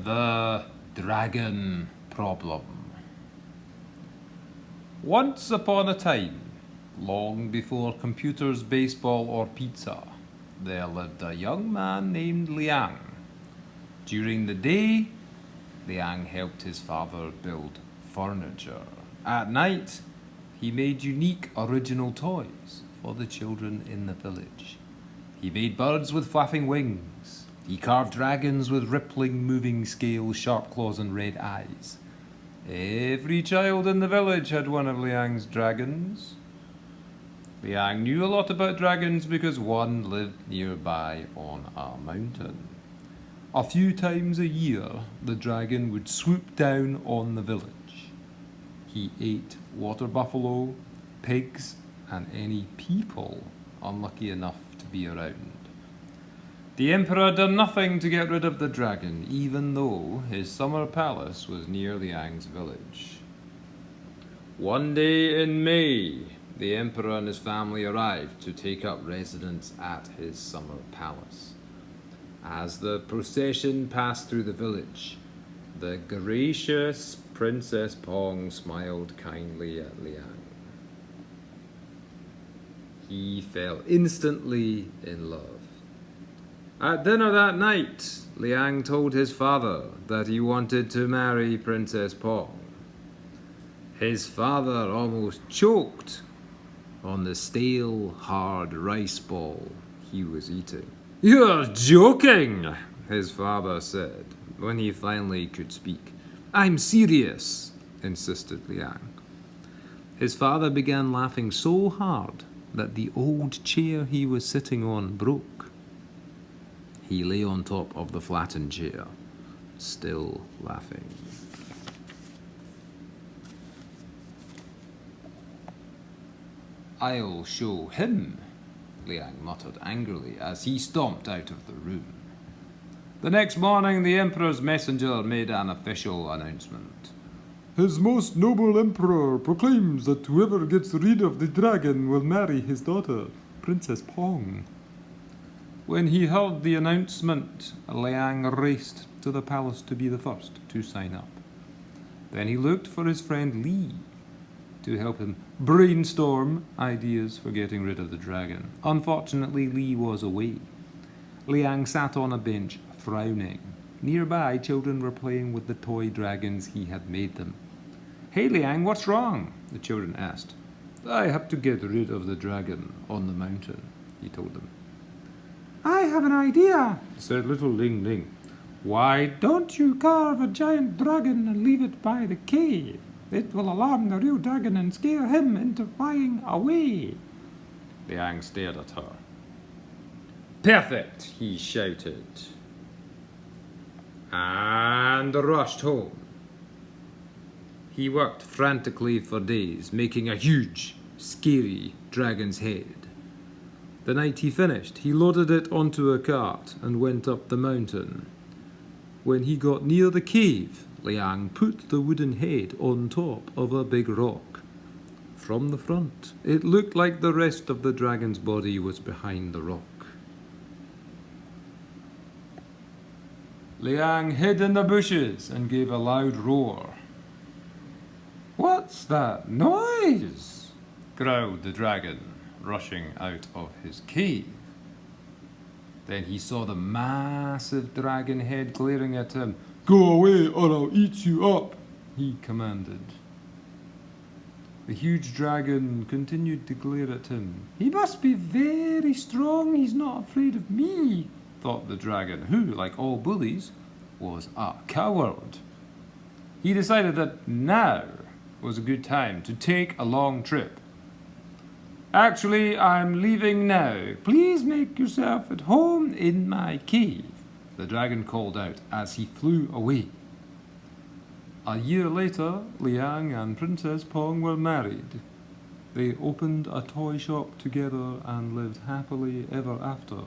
The Dragon Problem. Once upon a time, long before computers, baseball, or pizza, there lived a young man named Liang. During the day, Liang helped his father build furniture. At night, he made unique original toys for the children in the village. He made birds with flapping wings. He carved dragons with rippling, moving scales, sharp claws, and red eyes. Every child in the village had one of Liang's dragons. Liang knew a lot about dragons because one lived nearby on a mountain. A few times a year, the dragon would swoop down on the village. He ate water buffalo, pigs, and any people unlucky enough to be around. The emperor did nothing to get rid of the dragon, even though his summer palace was near Liang's village. One day in May, the emperor and his family arrived to take up residence at his summer palace. As the procession passed through the village, the gracious Princess Pong smiled kindly at Liang. He fell instantly in love. At dinner that night, Liang told his father that he wanted to marry Princess Pong. His father almost choked on the stale, hard rice ball he was eating. "You're joking," his father said, when he finally could speak. "I'm serious," insisted Liang. His father began laughing so hard that the old chair he was sitting on broke. He lay on top of the flattened chair, still laughing. "I'll show him," Liang muttered angrily as he stomped out of the room. The next morning, the emperor's messenger made an official announcement. "His most noble emperor proclaims that whoever gets rid of the dragon will marry his daughter, Princess Pong." When he heard the announcement, Liang raced to the palace to be the first to sign up. Then he looked for his friend Li to help him brainstorm ideas for getting rid of the dragon. Unfortunately, Li was away. Liang sat on a bench, frowning. Nearby, children were playing with the toy dragons he had made them. "Hey Liang, what's wrong?" the children asked. "I have to get rid of the dragon on the mountain," he told them. "I have an idea," said little Ling Ling. "Why don't you carve a giant dragon and leave it by the cave? It will alarm the real dragon and scare him into flying away." Liang stared at her. "Perfect," he shouted, and rushed home. He worked frantically for days, making a huge, scary dragon's head. The night he finished, he loaded it onto a cart and went up the mountain. When he got near the cave, Liang put the wooden head on top of a big rock. From the front, it looked like the rest of the dragon's body was behind the rock. Liang hid in the bushes and gave a loud roar. "What's that noise?" growled the dragon, rushing out of his cave. Then he saw the massive dragon head glaring at him. "Go away or I'll eat you up," he commanded. The huge dragon continued to glare at him. "He must be very strong, he's not afraid of me," thought the dragon, who, like all bullies, was a coward. He decided that now was a good time to take a long trip. "Actually, I'm leaving now. Please make yourself at home in my cave," the dragon called out as he flew away. A year later, Liang and Princess Pong were married. They opened a toy shop together and lived happily ever after.